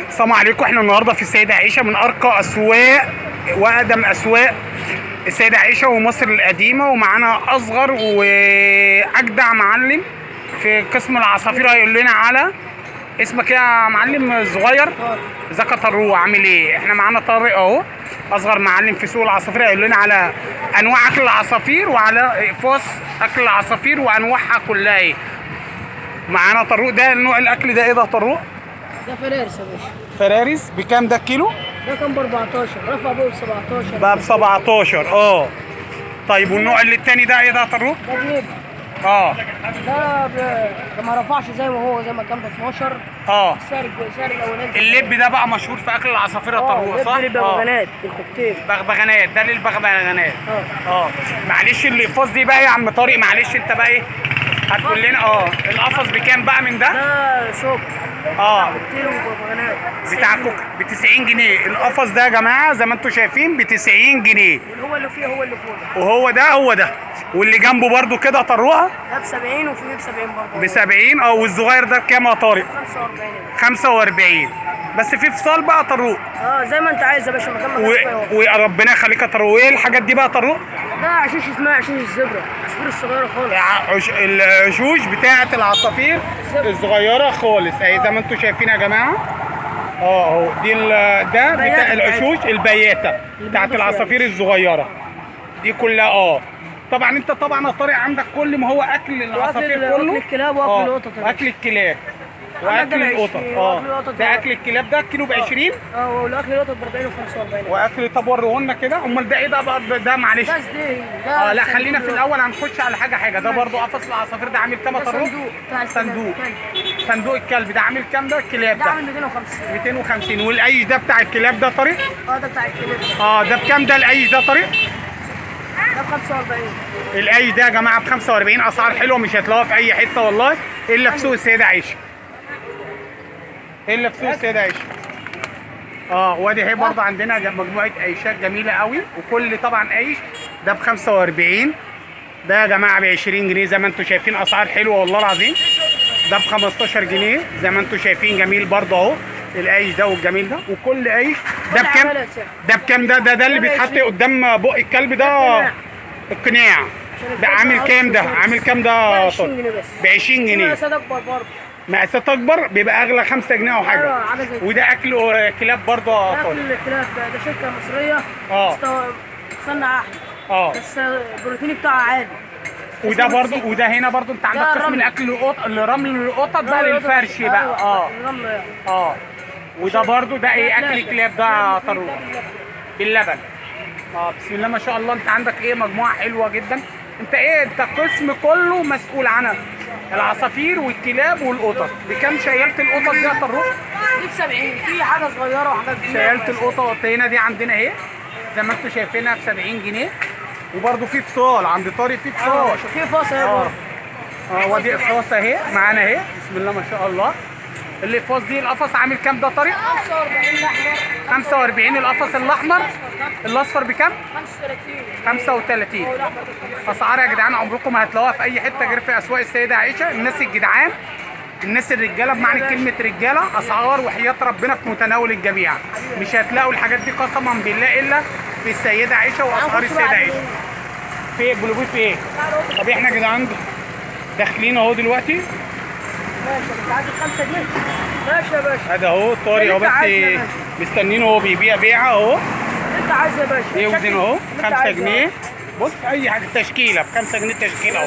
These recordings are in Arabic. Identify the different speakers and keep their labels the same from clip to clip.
Speaker 1: السلام عليكم. احنا النهارده في السيدة عائشة، من ارقى اسواق واقدم اسواق السيدة عائشة ومصر القديمة، ومعانا اصغر واجدع معلم في قسم العصافير. هيقول لنا على اسمك إيه يا معلم صغير؟ ازيك يا طروق، عامل ايه؟ احنا معانا طارق اهو، اصغر معلم في سوق العصافير. هيقول لنا على انواع اكل العصافير وعلى اقفاص اكل العصافير وانواعها كلها ايه. معانا طروق. ده نوع الاكل ده ايه ده يا طروق؟
Speaker 2: ده فرارس يا باشا.
Speaker 1: فرارس بكام ده الكيلو؟
Speaker 2: ده كان ب 14، رفع بقى ب 17
Speaker 1: بقى ب 17. اه طيب والنوع اللي التاني ده ايه ده يا طروق؟
Speaker 2: ده جنيه.
Speaker 1: اه
Speaker 2: ده ما رفعش زي ما هو، زي ما كان ب 12.
Speaker 1: اه
Speaker 2: سعر الاولاني.
Speaker 1: اللب ده بقى مشهور في اكل العصافير يا طروق، صح؟
Speaker 2: للبغبغانات الكوكتيل.
Speaker 1: بغبغانات، ده للبغبغانات.
Speaker 2: اه
Speaker 1: معلش الاقفاص دي بقى يا عم طارق، معلش انت بقى ايه هتقول لنا القفص بكام بقى من ده؟
Speaker 2: ده سوق كوكتيل وبغبغانات
Speaker 1: بتاع كوك ب 90 جنيه. القفص ده يا جماعه زي ما انتم شايفين ب 90 جنيه،
Speaker 2: هو اللي فيه هو اللي فوق.
Speaker 1: وهو ده واللي جنبه برده كده طروقه
Speaker 2: ده ب 70 وفيه ب 70 برضه.
Speaker 1: ب 70. والصغير ده بكام يا طارق؟
Speaker 2: 45.
Speaker 1: 45 بس في فصال بقى طروق.
Speaker 2: زي ما انت عايز يا باشا، مكان ما
Speaker 1: وربنا يخليك يا طروق. وايه الحاجات دي بقى يا طروق؟
Speaker 2: ده عشوش اسمها عشوش الزبره، العصافير الصغيره خالص.
Speaker 1: العشوش بتاعه العصافير الصغيره خالص اهي زي ما انتم شايفين يا جماعه. اهو دي ده بتاع العشوش البياته بتاعه العصافير الصغيره دي كلها. طبعا انت طبعا يا طارق عندك كل ما هو اكل العصافير كله.
Speaker 2: اكل الكلاب واكل القطط.
Speaker 1: اكل الكلاب واكل القطط. ده اكل الكلاب ده كيلو ب 20.
Speaker 2: والاكل القطط ب 40 و 45.
Speaker 1: واكل طب وريهولنا كده. امال ده ايه ده بقى؟ ده معلش
Speaker 2: ده
Speaker 1: لا خلينا في الاول هنخش على حاجه. ده برضو قفص العصافير ده عامل كام يا طارق؟ صندوق الكلب ده عامل كام ده الكلاب ده؟
Speaker 2: ده عامل 250.
Speaker 1: 250. والايش ده بتاع الكلاب ده طارق؟
Speaker 2: ده بتاع الكلاب.
Speaker 1: ده بكام ده الايش ده طارق؟
Speaker 2: ده ب 45.
Speaker 1: الايش ده يا جماعه ب 45. اسعار حلوه مش هتلاقوها في اي حته والله الا في سوق السيده عائشه. وادي اهي برضه عندنا مجموعه ايشات جميله قوي، وكل طبعا ايش ده ب 45. ده يا جماعه ب 20 جنيه زي ما انتم شايفين. اسعار حلوه والله العظيم. ده ب 15 جنيه زي ما انتم شايفين. جميل برضه اهو الايش ده والجميل ده. وكل ايش ده بكام؟ ده بكام ده اللي بيتحط قدام بق الكلب ده القناع. ده عامل كام ده؟ عامل كام ده؟ ب 20 جنيه.
Speaker 2: مقاسات اكبر برضه.
Speaker 1: مقاسات اكبر بيبقى اغلى 5 جنيه او حاجه. وده اكل كلاب برضه.
Speaker 2: اكل الكلاب ده شركه مصريه. بتصنع احلى. بس البروتين بتاعها عالي.
Speaker 1: وده برضه وده هنا برضه انت عندك قسم الاكل القطط، الرمل القطط بقى للفرش بقى.
Speaker 2: الرمل.
Speaker 1: وده برضه ده ايه اكل الكلاب ده طروق باللبن. بسم الله ما شاء الله. انت عندك مجموعه حلوه جدا. انت قسم كله مسؤول عنها، العصافير والكلاب والقطط. بكام شيالة القطط دي يا طروق؟
Speaker 2: دي ب 70. في حاجه صغيره وحاجات كبيره.
Speaker 1: شيالة القطط هنا دي عندنا اهي زي ما انتم شايفينها ب 70 جنيه. وبرده في فصال عند طارق، في فصال.
Speaker 2: في فاصل اهي برضه.
Speaker 1: ودي اقفاص اهي معانا اهي بسم الله ما شاء الله. الاقفاص دي القفص عامل كام ده طارق؟
Speaker 2: 45 الاحمر.
Speaker 1: 45 القفص الاحمر. الاصفر بكام؟
Speaker 2: 35.
Speaker 1: 35. اسعار يا جدعان عمركم ما هتلاقوها في اي حته غير في اسواق السيده عائشه. الناس الجدعان، الناس الرجاله بمعنى كلمه رجاله. اسعار وحياه ربنا في متناول الجميع. مش هتلاقوا الحاجات دي قسما بالله الا في السيده عائشه واسعار السيده عائشه. في بلوبي في ايه؟ طب احنا يا جدعان داخلين اهو دلوقتي.
Speaker 2: ماشي. انت عايز 5 جنيه؟ ماشي يا باشا.
Speaker 1: هذا اهو طارق اهو بس مستنينه هو بيبيع بيعه اهو.
Speaker 2: انت عايز يا باشا
Speaker 1: يوزن اهو 5 جنيه. بص اي حاجه تشكيله ب 5 جنيه تشكيله اهو.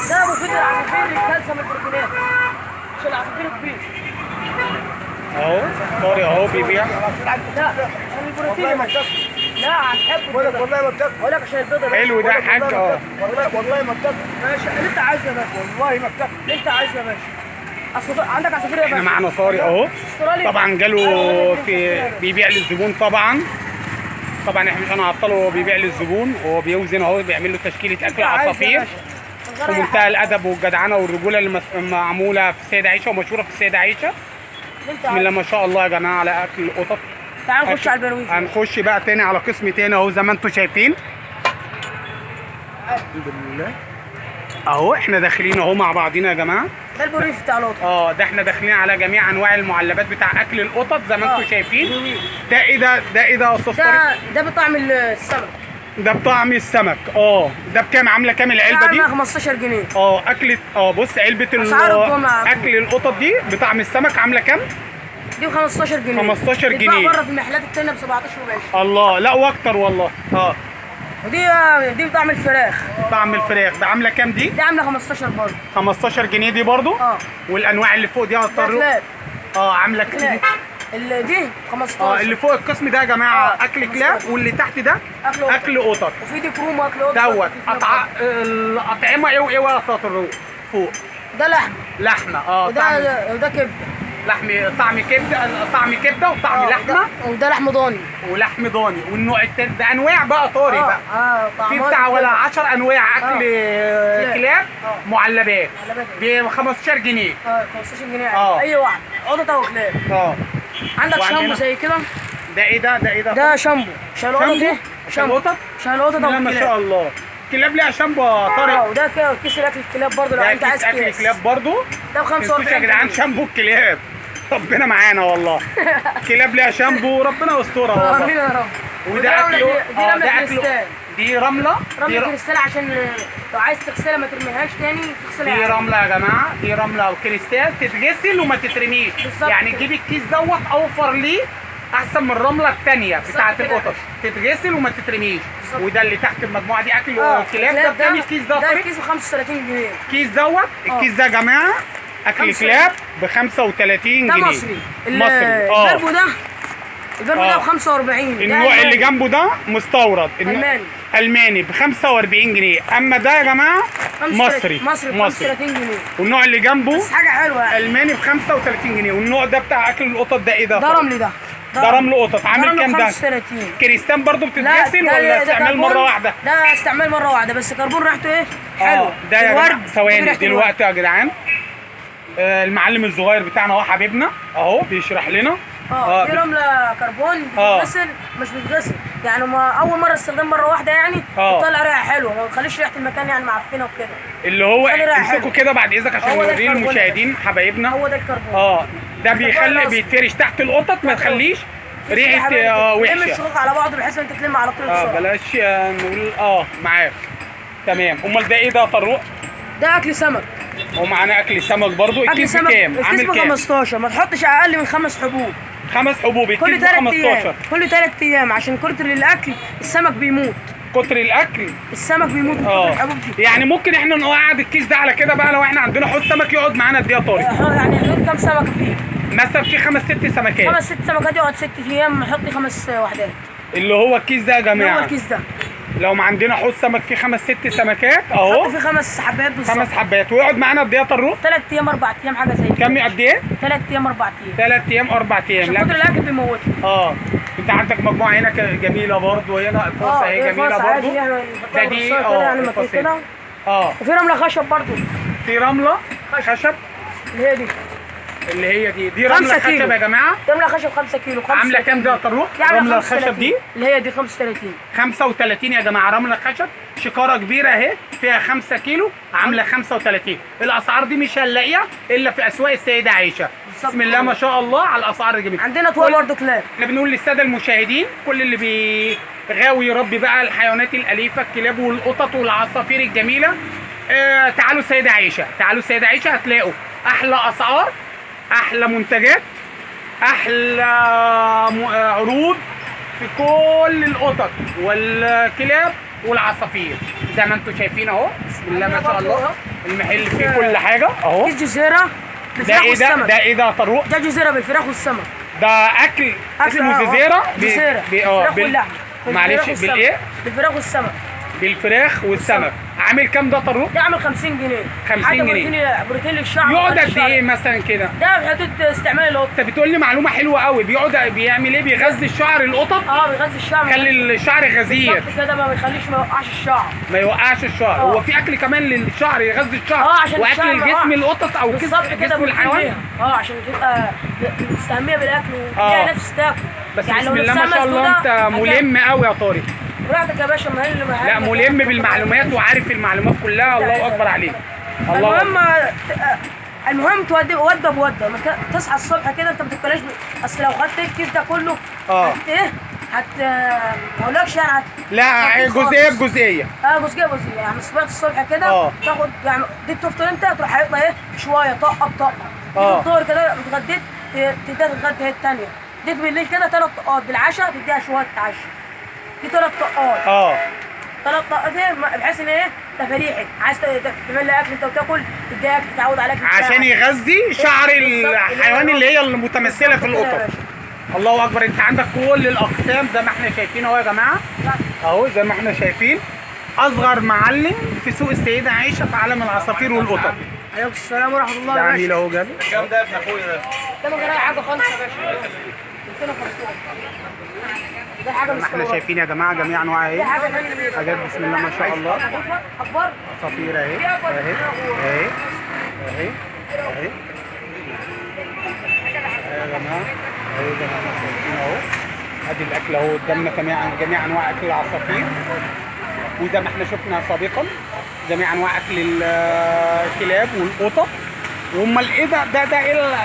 Speaker 2: ده مفيد للعصافير الكالسيوم البروتينات عشان العصافير كبير
Speaker 1: اهو. طارق اهو بيبيع.
Speaker 2: لا عشان البروتين يا باشا. لا هتحبه. والله ما بتاكل. بقول لك عشان البيضه.
Speaker 1: حلو ده حاج.
Speaker 2: والله ما بتاكل. ماشي اللي انت عايزه يا باشا. والله ما بتاكل اللي انت عايزه يا باشا. عندك عصافير يا باشا.
Speaker 1: احنا معانا طارق اهو. طبعا جاله في بيبيع للزبون طبعا احنا مش هنعطله. هو بيبيع للزبون وهو بيوزن اهو، بيعمل له تشكيله اكل عصافير في منتهى الادب والجدعنه والرجوله اللي معموله في السيده عائشه ومشهوره في السيده عائشه. بسم الله ما شاء الله يا جماعه على اكل القطط.
Speaker 2: تعال نخش على البرويز.
Speaker 1: هنخش بقى تاني على قسم تاني اهو زي ما انتم شايفين. الحمد لله اهو احنا داخلين اهو مع بعضينا يا جماعه.
Speaker 2: ده البريف بتاع القطط.
Speaker 1: ده احنا داخلين على جميع انواع المعلبات بتاع اكل القطط زي ما انتم شايفين. ده ايه ده؟ ده ايه ده يا استاذ طارق؟
Speaker 2: ده بطعم السمك.
Speaker 1: ده بطعم السمك. ده بكام؟ عامله كام العلبه دي؟
Speaker 2: 15 جنيه.
Speaker 1: اكله بص علبه اكل القطط دي بطعم السمك عامله كام؟
Speaker 2: دي ب 15 جنيه.
Speaker 1: 15 جنيه
Speaker 2: بره في المحلات التانية ب 17 وب20.
Speaker 1: الله، لا واكتر والله.
Speaker 2: ودي بطعم الفراخ.
Speaker 1: طعم الفراخ ده عامله كام دي؟
Speaker 2: دي عامله 15 برضه.
Speaker 1: 15 جنيه دي برضه؟ والانواع اللي فوق دي يا طارق؟ عامله كام؟
Speaker 2: دي 15.
Speaker 1: اللي فوق القسم ده يا جماعه اكل كلاب، واللي تحت ده اكل قطط.
Speaker 2: وفي دي كروم اكل قطط
Speaker 1: الاطعمه ايه وايه يا طارق فوق؟
Speaker 2: ده
Speaker 1: لحمه.
Speaker 2: وده كبده.
Speaker 1: طعم كبده وطعم لحمه.
Speaker 2: وده لحم ضاني.
Speaker 1: ولحم ضاني. والنوع التاني ده انواع بقى طارق بقى. في بتاع ولا 10 انواع اكل كلاب معلبات ب 15 جنيه.
Speaker 2: 15 جنيه اي واحده قطط او كلاب. عندك شامبو زي كده.
Speaker 1: ده ايه ده؟
Speaker 2: ده شامبو عشان القطط. ايه؟
Speaker 1: شامبو قطط؟
Speaker 2: عشان القطط او
Speaker 1: ما شاء الله. الكلاب ليها شامبو يا طارق.
Speaker 2: وده كيس اكل الكلاب برضه لو انت عايز
Speaker 1: اكل الكلاب برضه.
Speaker 2: ده ب 45
Speaker 1: يا جدعان شامبو الكلاب. ربنا معانا والله. الكلاب ليها شامبو، ربنا يسترها والله.
Speaker 2: امين يا رب.
Speaker 1: وده اكله.
Speaker 2: دي رمله كريستال.
Speaker 1: دي رمله
Speaker 2: كريستال عشان لو عايز تغسلها ما ترميهاش تاني تغسلها.
Speaker 1: دي رمله يا جماعه، دي رمله كريستال تتغسل وما تترميش. يعني تجيب الكيس دوت اوفر ليه احسن من الرمله الثانيه بتاعه القطط، تتغسل وما تترميش. وده اللي تحت المجموعه دي اكل كلاب. ده بكام الكيس ده؟
Speaker 2: ده الكيس ب 35 جنيه.
Speaker 1: الكيس دوت الكيس ده يا جماعه اكل كلاب ب 35 جنيه.
Speaker 2: ده مصري. البربو ده ب 45.
Speaker 1: النوع اللي جنبه ده مستورد الماني ب 45 جنيه. اما ده يا جماعه مصري ب 35
Speaker 2: جنيه.
Speaker 1: والنوع اللي جنبه
Speaker 2: بس حاجه حلوه يعني
Speaker 1: الماني ب 35 جنيه. والنوع ده بتاع اكل القطط ده ايه ده؟
Speaker 2: ده رملي.
Speaker 1: ده رمل قطط. عامل كام ده؟
Speaker 2: 35.
Speaker 1: كريستان برضو بتتغسل ولا استعمال مره واحده؟
Speaker 2: ده استعمال مره واحده بس كربون ريحته ايه؟ حلوه.
Speaker 1: ده يا جماعه ثواني دلوقتي يا جدعان المعلم الصغير بتاعنا اهو حبيبنا اهو بيشرح لنا.
Speaker 2: دي رمله كربون بتتغسل مش بتتغسل يعني اول مره استخدام مره واحده يعني بتطلع ريحه حلوه ما بتخليش ريحه المكان يعني معفنه وكده.
Speaker 1: اللي هو امسكوا كده بعد اذنك عشان نوريه للمشاهدين حبايبنا.
Speaker 2: هو ده الكربون.
Speaker 1: ده بيخلي بيتفرش تحت القطط ما تخليش ريحه وحشه.
Speaker 2: تلم الشقوق على بعض بحيث انت تلم على طول الصوت.
Speaker 1: بلاش نقول معاك تمام. امال ده ايه ده يا طروق؟
Speaker 2: ده اكل سمك.
Speaker 1: ومعانا اكل سمك برضو. الكيس بكام؟
Speaker 2: الكيس ب 15. ما تحطش اقل من 5 حبوب.
Speaker 1: 5 حبوب الكيس ب 15.
Speaker 2: كل 3 ايام عشان كتر الاكل السمك بيموت.
Speaker 1: كتر الاكل
Speaker 2: السمك بيموت من كتر الحبوب دي.
Speaker 1: يعني ممكن احنا نقعد الكيس ده على كده بقى لو احنا عندنا حوض سمك يقعد معانا قد ايه يا طارق؟
Speaker 2: يعني حدود كام سمكه فيه؟
Speaker 1: مثلا في 5 6 سمكات.
Speaker 2: 5 6 سمكات يقعد 6 ايام نحط 5 وحدات.
Speaker 1: اللي هو الكيس ده يا جماعه.
Speaker 2: هو الكيس ده
Speaker 1: لو ما عندنا حوض سمك فيه 5 6 سمكات اهو.
Speaker 2: في 5 حبات بالظبط.
Speaker 1: 5 حبات ويقعد معانا قد ايه يا طروق؟
Speaker 2: 3 ايام 4 ايام حاجه زي كده.
Speaker 1: كام قد ايه؟
Speaker 2: 3 ايام 4 ايام.
Speaker 1: 3 ايام 4 ايام.
Speaker 2: عشان كتر الاكل بيموتها.
Speaker 1: انت عندك مجموعه هنا جميله برضو. هنا الفرصه اهي جميله برضو.
Speaker 2: ده دي كده. وفي رمله خشب برضو.
Speaker 1: في رمله خشب اللي هي دي رمله خشب يا جماعه.
Speaker 2: رمله خشب 5 كيلو.
Speaker 1: عامله كام ده يا طروق؟ رمله الخشب دي
Speaker 2: اللي هي دي 35.
Speaker 1: 35 يا جماعه رمله خشب. شكاره كبيره اهي فيها 5 كيلو عامله 35. الاسعار دي مش هنلاقيها الا في اسواق السيده عائشه. بسم الله ما شاء الله على الاسعار الجميله.
Speaker 2: عندنا طوال برضه كلاب.
Speaker 1: احنا بنقول للساده المشاهدين كل اللي غاوي يربي بقى الحيوانات الاليفه الكلاب والقطط والعصافير الجميله تعالوا السيده عائشه. تعالوا السيده عائشه هتلاقوا احلى اسعار، احلى منتجات، احلى عروض في كل القطط والكلاب والعصافير زي ما انتم شايفين اهو. بسم الله ما شاء الله المحل فيه كل حاجه اهو.
Speaker 2: كيس جزيره
Speaker 1: ده ايه ده؟ ده ايه ده يا طروق؟
Speaker 2: ده جزيره بالفراخ والسمك.
Speaker 1: ده اكل اسمه جزيره
Speaker 2: باللحمه.
Speaker 1: معلش بالايه؟
Speaker 2: بالفراخ والسمك.
Speaker 1: بالفراخ والسمك. عامل كام ده طروق؟
Speaker 2: ده عامل 50 جنيه.
Speaker 1: 50 جنيه.
Speaker 2: بروتين للشعر.
Speaker 1: يقعد قد ايه مثلا كده؟
Speaker 2: ده في حدود استعمال القطط.
Speaker 1: انت بتقول لي معلومه حلوه قوي. بيعمل ايه؟ بيغذي الشعر القطط؟
Speaker 2: بيغذي الشعر.
Speaker 1: يخلي الشعر غزير.
Speaker 2: بالظبط كده ما بيخليش ما يوقعش الشعر.
Speaker 1: ما يوقعش الشعر. هو في اكل كمان للشعر يغذي الشعر.
Speaker 2: عشان
Speaker 1: واكل الجسم القطط او جسم الحيوان.
Speaker 2: عشان تبقى مستهميه بالاكل وتلاقي نفس تاكل.
Speaker 1: بس يعني بسم الله ما شاء الله انت ملم قوي يا طارق.
Speaker 2: براحتك يا باشا.
Speaker 1: لا ملم بالمعلومات وعارف المعلومات كلها. الله اكبر عليك.
Speaker 2: المهم المهم تودي وجبه بوجبه، تصحى الصبح كده انت ما تاكلهاش اصل لو خدت الكيس ده كله ايه ما اقولكش يعني
Speaker 1: لا جزئيه بجزئيه.
Speaker 2: جزئيه بجزئيه، يعني صبحت الصبح كده تاخد يعني دي تفطر انت تروح هيطلع ايه شويه طقه بطقه. تيجي الظهر كده اتغديت تديها تتغدى هي الثانيه. جيت بالليل كده 3 طقات، بالعشاء تديها شويه عشاء. دي 3 طقات. 3 طقات بحيث ان ايه تفريحي، عايز تعمل لها اكل انت وتاكل تديها اكل تتعود على الاكل
Speaker 1: عشان يغذي شعر الحيوان اللي هي المتمثله في القطط. الله اكبر. انت عندك كل الاقسام زي ما احنا شايفين اهو يا جماعه، اهو زي ما احنا شايفين اصغر معلم في سوق السيده عائشه في عالم العصافير والقطط.
Speaker 2: عليكم السلام ورحمه الله
Speaker 1: وبركاته. جميل اهو جميل.
Speaker 3: كام ده يا ابن اخويا ده؟
Speaker 2: ده ما غير حاجه خالص يا باشا. 250. ده حاجه مش
Speaker 1: احنا شايفين يا جماعه جميع انواع اهي، حاجات بسم الله ما شاء الله.
Speaker 2: اكبر
Speaker 1: عصافير اهي اهي اهي اهي اهي يا جماعه اهي زي ما احنا شايفين اهو. ادي الاكل اهو قدامنا، جميع انواع اكل العصافير، وزي ما احنا شفنا سابقا جميع انواع اكل الكلاب والقطط. وامال ايه ده ايه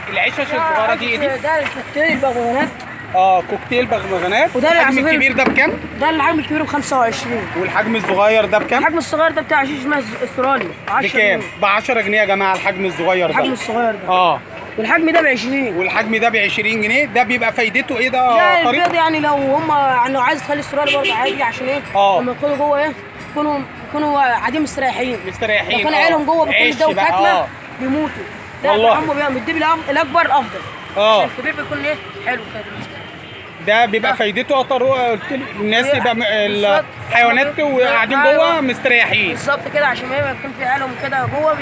Speaker 1: العشش الصغيره دي؟ ايه دي؟
Speaker 2: ده الكوكتيل بغبغانات.
Speaker 1: كوكتيل بغبغانات.
Speaker 2: وده
Speaker 1: الحجم الكبير ده بكام؟
Speaker 2: ده الحجم الكبير ب 25.
Speaker 1: والحجم الصغير ده بكام؟
Speaker 2: الحجم الصغير ده بتاع عشيش اسمها استراليا
Speaker 1: بكام؟ ب 10 جنيه يا جماعه الحجم الصغير ده.
Speaker 2: الحجم الصغير ده والحجم ده ب 20.
Speaker 1: والحجم ده ب 20 جنيه. ده بيبقى فايدته ايه ده
Speaker 2: يا طريق؟ يعني لو هم يعني لو عايز تخلي استراليا برضه عادي، عشان ايه؟ لما يدخلوا جوه ايه يكونوا قاعدين مستريحين.
Speaker 1: لو
Speaker 2: كان عيالهم جوه بكل ده وكاتمه بيموتوا.
Speaker 1: والله
Speaker 2: هم بيدي الاكبر افضل. عشان الكبير بيكون ايه حلو كده بالنسبه لي.
Speaker 1: ده بيبقى فايدته قلت الناس يبقى الحيوانات وقاعدين جوه مستريحين.
Speaker 2: بالظبط كده، عشان ما يكون في عيالهم كده جوه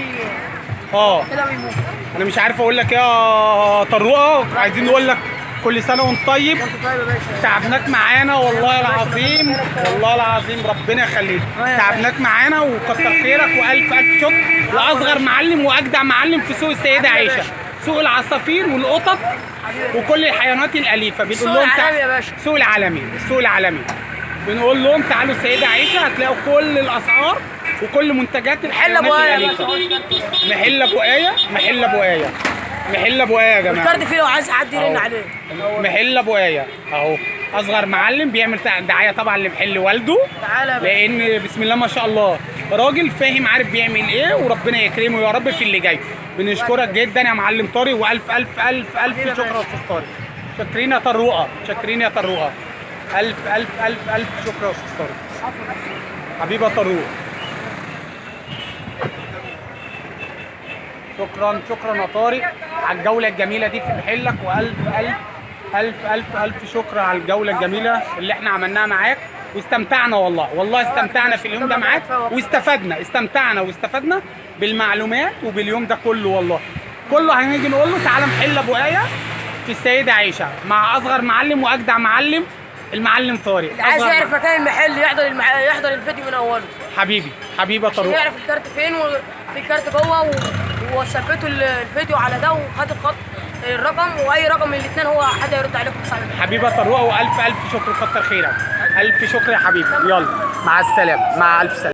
Speaker 2: كده بيموتوا.
Speaker 1: انا مش عارف اقول لك يا طروقه، عايزين نقول لك كل سنه وانت طيب.
Speaker 2: وانت طيب يا باشا.
Speaker 1: تعبناك معانا والله العظيم، والله العظيم ربنا يخليك. تعبناك معانا وكتر خيرك والف الف شكر لاصغر معلم واجدع معلم في سوق السيده عائشه، سوق العصافير والقطط وكل الحيوانات الاليفه. بنقول لهم السوق العالمي، السوق العالمي. بنقول لهم تعالوا السيده عائشه هتلاقوا كل الاسعار وكل منتجات الحيوانات الاليفه. محل ابو ايه، محل ابو ايه، محل ابو ايه يا جماعه.
Speaker 2: الكارد فيه لو عايز حد يرن عليه.
Speaker 1: محل ابو ايه اهو، اصغر معلم بيعمل دعايه طبعا لمحل والده، لان بسم الله ما شاء الله راجل فاهم عارف بيعمل ايه، وربنا يكرمه يا رب في اللي جاي. بنشكرك جدا يا معلم طارق، والف الف الف الف شكر يا استاذ طارق. شاكرين يا طروقه، شاكرين يا طروقه. الف الف الف الف شكر يا استاذ طارق. حبيبي يا طروق. شكرا يا طارق على الجوله الجميله دي في محلك، والف الف الف الف الف شكر على الجوله الجميله اللي احنا عملناها معاك، واستمتعنا والله استمتعنا في اليوم ده معاك، واستفدنا واستفدنا بالمعلومات وباليوم ده كله. والله كله هنيجي نقول له تعالى محل ابو ايه في السيده عائشه مع اصغر معلم واجدع معلم المعلم طارق.
Speaker 2: اللي عايز يعرف مكان المحل يحضر الفيديو من اوله.
Speaker 1: حبيبي يا طارق،
Speaker 2: يعرف الكارت فين، وفي كارت جوه وثبتوا الفيديو على ده وخد الخط الرقم، واي رقم من الاثنين هو حد يرد عليكم.
Speaker 1: حبيبي يا طارق، والف الف شكر، كتر خيرك، الف شكر يا حبيبي. يلا مع السلامه، مع الف سلامه.